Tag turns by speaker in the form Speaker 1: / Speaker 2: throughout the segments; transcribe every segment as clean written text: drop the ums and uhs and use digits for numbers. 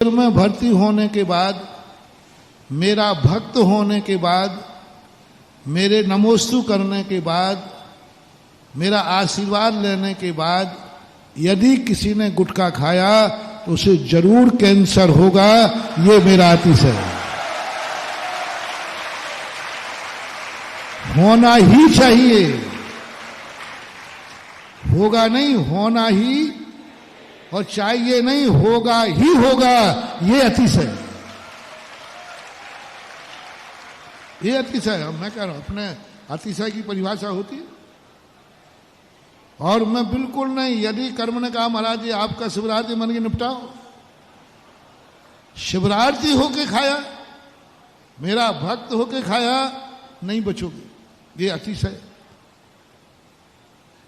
Speaker 1: में भर्ती होने के बाद, मेरा भक्त होने के बाद, मेरे नमोस्तु करने के बाद, मेरा आशीर्वाद लेने के बाद यदि किसी ने गुटखा खाया तो उसे जरूर कैंसर होगा। ये मेरा आतिशय है, होना ही चाहिए। होगा नहीं, होना ही, और चाहिए नहीं, होगा ही होगा। ये अतिशय है, ये अतिशय है। मैं कह रहा हूं अपने अतिशय की परिभाषा होती है। और मैं बिल्कुल नहीं, यदि कर्म ने कहा महाराज जी आपका शिवरात्रि मन के निपटाओ, शिवरात्रि होके खाया, मेरा भक्त होके खाया, नहीं बचोगे। ये अतिशय।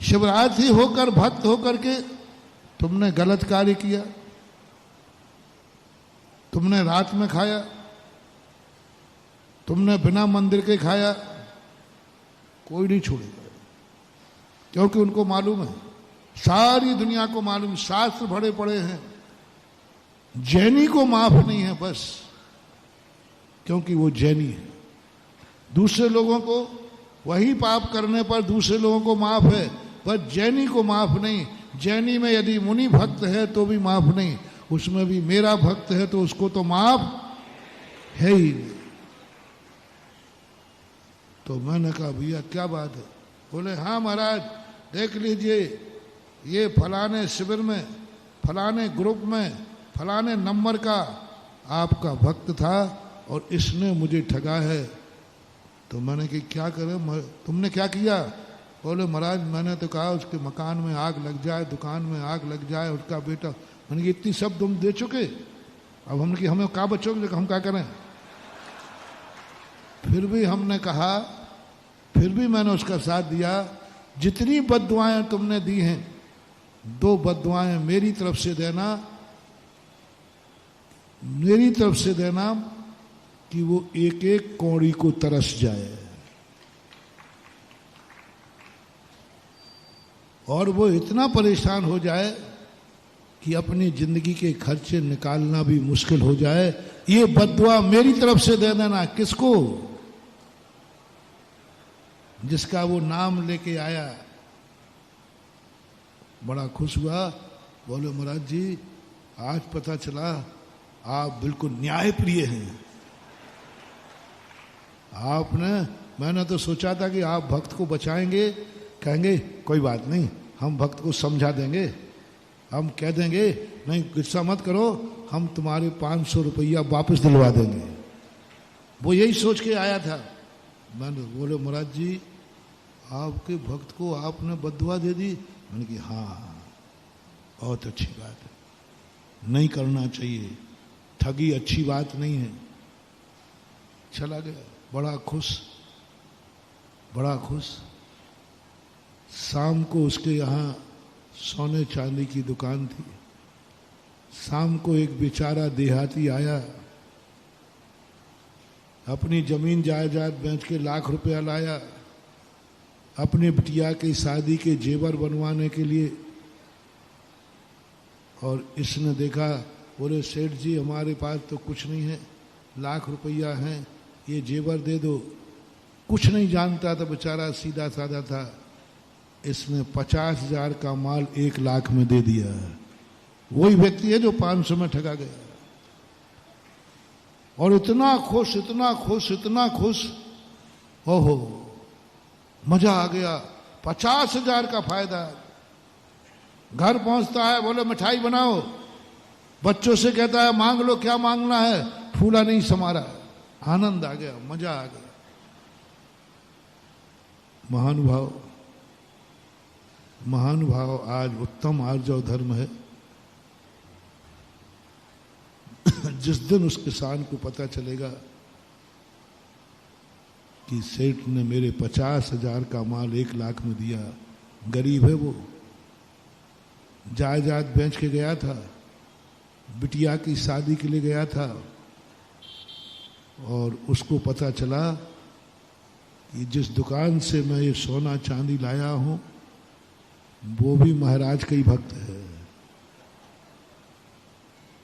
Speaker 1: शिवरात्रि होकर भक्त होकर के तुमने गलत कार्य किया, तुमने रात में खाया, तुमने बिना मंदिर के खाया, कोई नहीं छोड़ेगा। क्योंकि उनको मालूम है, सारी दुनिया को मालूम, शास्त्र भरे पड़े हैं, जैनी को माफ नहीं है बस, क्योंकि वो जैनी है। दूसरे लोगों को वही पाप करने पर दूसरे लोगों को माफ है, पर जैनी को माफ नहीं। जैनी में यदि मुनि भक्त है तो भी माफ नहीं, उसमें भी मेरा भक्त है तो उसको तो माफ है ही नहीं। तो मैंने कहा भैया क्या बात है? बोले हाँ महाराज देख लीजिए, ये फलाने शिविर में, फलाने ग्रुप में, फलाने नंबर का आपका भक्त था और इसने मुझे ठगा है। तो मैंने कि क्या करें, तुमने क्या किया? बोले महाराज मैंने तो कहा उसके मकान में आग लग जाए, दुकान में आग लग जाए, उसका बेटा। मैंने कि इतनी सब तुम दे चुके, अब हमने कि हमें क्या बचोगे, हम क्या करें? फिर भी हमने कहा, फिर भी मैंने उसका साथ दिया। जितनी बद्दुआएं तुमने दी हैं, 2 बद्दुआएं मेरी तरफ से देना, मेरी तरफ से देना कि वो एक एक कौड़ी को तरस जाए और वो इतना परेशान हो जाए कि अपनी जिंदगी के खर्चे निकालना भी मुश्किल हो जाए। ये बद्दुआ मेरी तरफ से दे देना। किसको? जिसका वो नाम लेके आया। बड़ा खुश हुआ। बोले महाराज जी आज पता चला आप बिल्कुल न्यायप्रिय हैं। मैंने तो सोचा था कि आप भक्त को बचाएंगे, कहेंगे कोई बात नहीं, हम भक्त को समझा देंगे, हम कह देंगे नहीं गुस्सा मत करो, हम तुम्हारे 500 रुपया वापस दिलवा देंगे। वो यही सोच के आया था। मैंने बोले महाराज जी आपके भक्त को आपने बद्दुआ दे दी? मैंने कहा हाँ बहुत अच्छी बात है, नहीं करना चाहिए, ठगी अच्छी बात नहीं है। चला गया बड़ा खुश, बड़ा खुश। शाम को उसके यहाँ सोने चांदी की दुकान थी। शाम को एक बेचारा देहाती आया, अपनी जमीन जायदाद बेच के लाख रुपया लाया, अपने बिटिया की शादी के जेवर बनवाने के लिए। और इसने देखा, बोले सेठ जी हमारे पास तो कुछ नहीं है, लाख रुपया है, ये जेवर दे दो। कुछ नहीं जानता था बेचारा, सीधा साधा था। इसने 50,000 का माल 1 लाख में दे दिया। वही व्यक्ति है जो 500 में ठगा गया। और इतना खुश, इतना खुश, इतना खुश, ओहो मजा आ गया। 50,000 का फायदा। घर पहुंचता है, बोले मिठाई बनाओ। बच्चों से कहता है मांग लो, क्या मांगना है? फूला नहीं समारा। आनंद आ गया, मजा आ गया। महानुभाव, महानुभाव आज उत्तम आर्जव धर्म है। जिस दिन उस किसान को पता चलेगा कि सेठ ने मेरे 50,000 का माल 1 लाख में दिया, गरीब है वो, जायदाद बेच के गया था, बिटिया की शादी के लिए गया था, और उसको पता चला कि जिस दुकान से मैं ये सोना चांदी लाया हूं वो भी महाराज का ही भक्त है।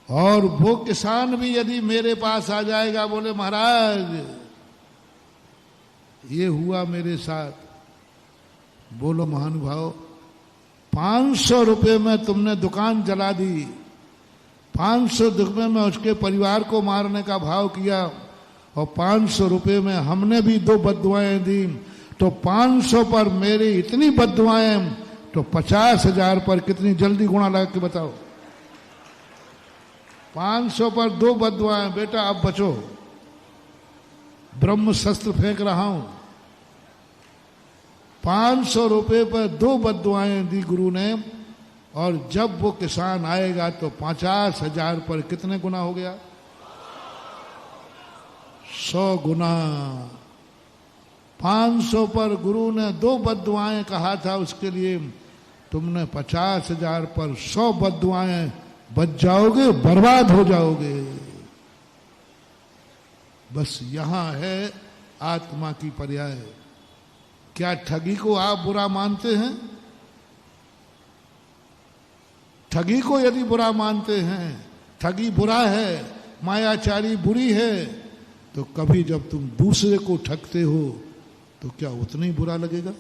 Speaker 1: और वो किसान भी यदि मेरे पास आ जाएगा, बोले महाराज ये हुआ मेरे साथ, बोलो महानुभाव 500 रुपये में तुमने दुकान जला दी, 500 रुपये में उसके परिवार को मारने का भाव किया, और 500 रुपये में हमने भी 2 बद्दुआएं दी, तो 500 पर मेरी इतनी बद्दुआएं, तो 50,000 पर कितनी जल्दी गुणा लगा के बताओ। 500 पर 2 बद्दुआएं, बेटा अब बचो, ब्रह्म शस्त्र फेंक रहा हूं। 500 रुपये पर 2 बद्दुआएं दी गुरु ने, और जब वो किसान आएगा तो 50,000 पर कितने गुना हो गया? 100 गुना। 500 पर गुरु ने 2 बद्दुआएं कहा था, उसके लिए तुमने 50,000 पर 100 बद्दुआएं बच जाओगे, बर्बाद हो जाओगे। बस यहां है आत्मा की पर्याय। क्या ठगी को आप बुरा मानते हैं? ठगी को यदि बुरा मानते हैं, ठगी बुरा है, मायाचारी बुरी है, तो कभी जब तुम दूसरे को ठगते हो तो क्या उतना ही बुरा लगेगा?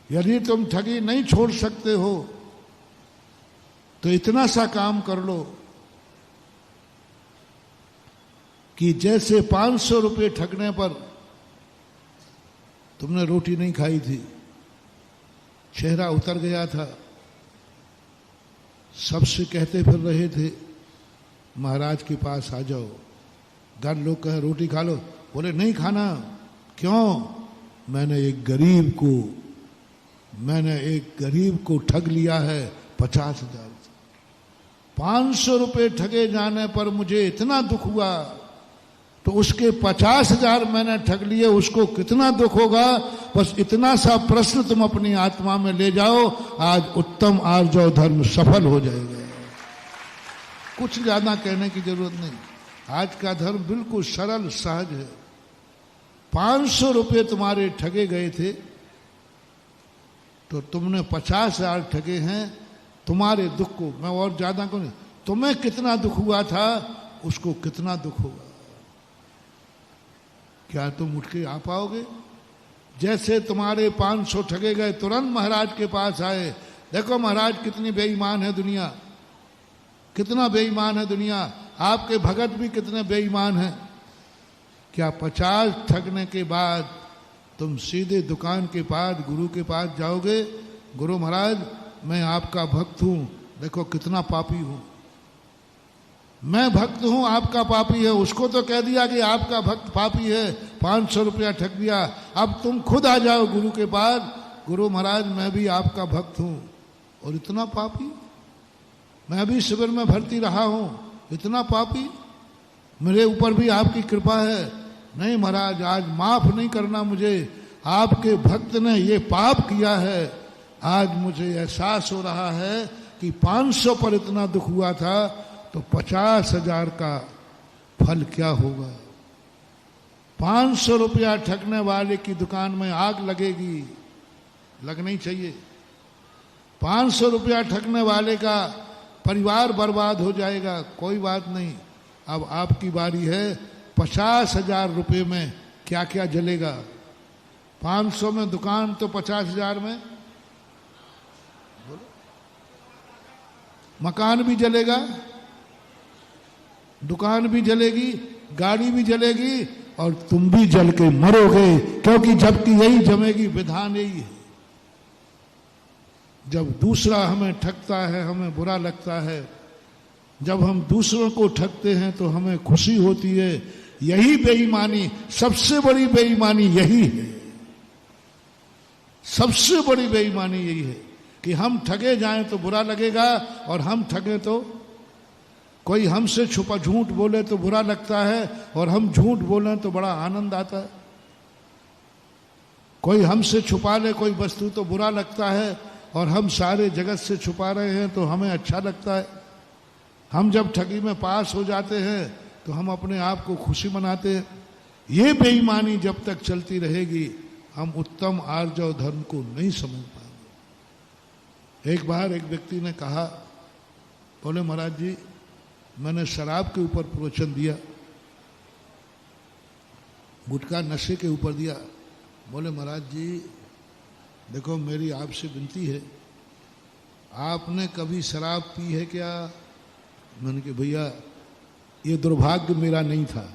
Speaker 1: यदि तुम ठगी नहीं छोड़ सकते हो तो इतना सा काम कर लो कि जैसे 500 रुपये ठगने पर तुमने रोटी नहीं खाई थी, चेहरा उतर गया था, सबसे कहते फिर रहे थे महाराज के पास आ जाओ, घर लोग कहे रोटी खा लो, बोले नहीं खाना। क्यों? मैंने एक गरीब को ठग लिया है 50,000। 500 रुपये ठगे जाने पर मुझे इतना दुख हुआ, तो उसके 50,000 मैंने ठग लिए, उसको कितना दुख होगा? बस इतना सा प्रश्न तुम अपनी आत्मा में ले जाओ, आज उत्तम आर्जव धर्म सफल हो जाएगा। कुछ ज्यादा कहने की जरूरत नहीं। आज का धर्म बिल्कुल सरल सहज है। 500 रुपये तुम्हारे ठगे गए थे, तो तुमने 50,000 ठगे हैं। तुम्हारे दुख को मैं और ज्यादा को नहीं, तुम्हें कितना दुख हुआ था उसको कितना दुख होगा। क्या तुम उठ के आ पाओगे? जैसे तुम्हारे 500 ठगे गए, तुरंत महाराज के पास आए, देखो महाराज कितनी बेईमान है दुनिया, कितना बेईमान है दुनिया, आपके भगत भी कितने बेईमान हैं। क्या 50 ठगने के बाद तुम सीधे दुकान के पास गुरु के पास जाओगे? गुरु महाराज मैं आपका भक्त हूं, देखो कितना पापी हूं। मैं भक्त हूं, आपका पापी है। उसको तो कह दिया कि आपका भक्त पापी है, 500 रुपया ठग दिया। अब तुम खुद आ जाओ गुरु के पास, गुरु महाराज मैं भी आपका भक्त हूं, और इतना पापी, मैं भी शिविर में भर्ती रहा हूं, इतना पापी, मेरे ऊपर भी आपकी कृपा है। नहीं महाराज आज माफ नहीं करना मुझे, आपके भक्त ने ये पाप किया है। आज मुझे एहसास हो रहा है कि 500 पर इतना दुख हुआ था, तो 50,000 का फल क्या होगा। 500 रुपया ठगने वाले की दुकान में आग लगेगी, लगनी चाहिए। 500 रुपया ठगने वाले का परिवार बर्बाद हो जाएगा, कोई बात नहीं। अब आपकी बारी है। 50,000 रुपये में क्या क्या जलेगा? 500 में दुकान, तो 50,000 में मकान भी जलेगा, दुकान भी जलेगी, गाड़ी भी जलेगी, और तुम भी जल के मरोगे, क्योंकि जबकि यही जमेगी, विधान यही है। जब दूसरा हमें ठगता है हमें बुरा लगता है, जब हम दूसरों को ठगते हैं तो हमें खुशी होती है। यही बेईमानी, सबसे बड़ी बेईमानी यही है, सबसे बड़ी बेईमानी यही है कि हम ठगे जाएं तो बुरा लगेगा, और हम ठगे तो कोई हमसे छुपा झूठ बोले तो बुरा लगता है, और हम झूठ बोले तो बड़ा आनंद आता है। कोई हमसे छुपा ले कोई वस्तु तो बुरा लगता है, और हम सारे जगत से छुपा रहे हैं तो हमें अच्छा लगता है। हम जब ठगी में पास हो जाते हैं तो हम अपने आप को खुशी मनाते हैं। ये बेईमानी जब तक चलती रहेगी हम उत्तम आर्जव धर्म को नहीं समझ पाएंगे। एक बार एक व्यक्ति ने कहा, बोले महाराज जी मैंने शराब के ऊपर प्रवचन दिया, गुटखा नशे के ऊपर दिया। बोले महाराज जी देखो मेरी आपसे विनती है, आपने कभी शराब पी है क्या? मैंने कहा भैया ये दुर्भाग्य मेरा नहीं था,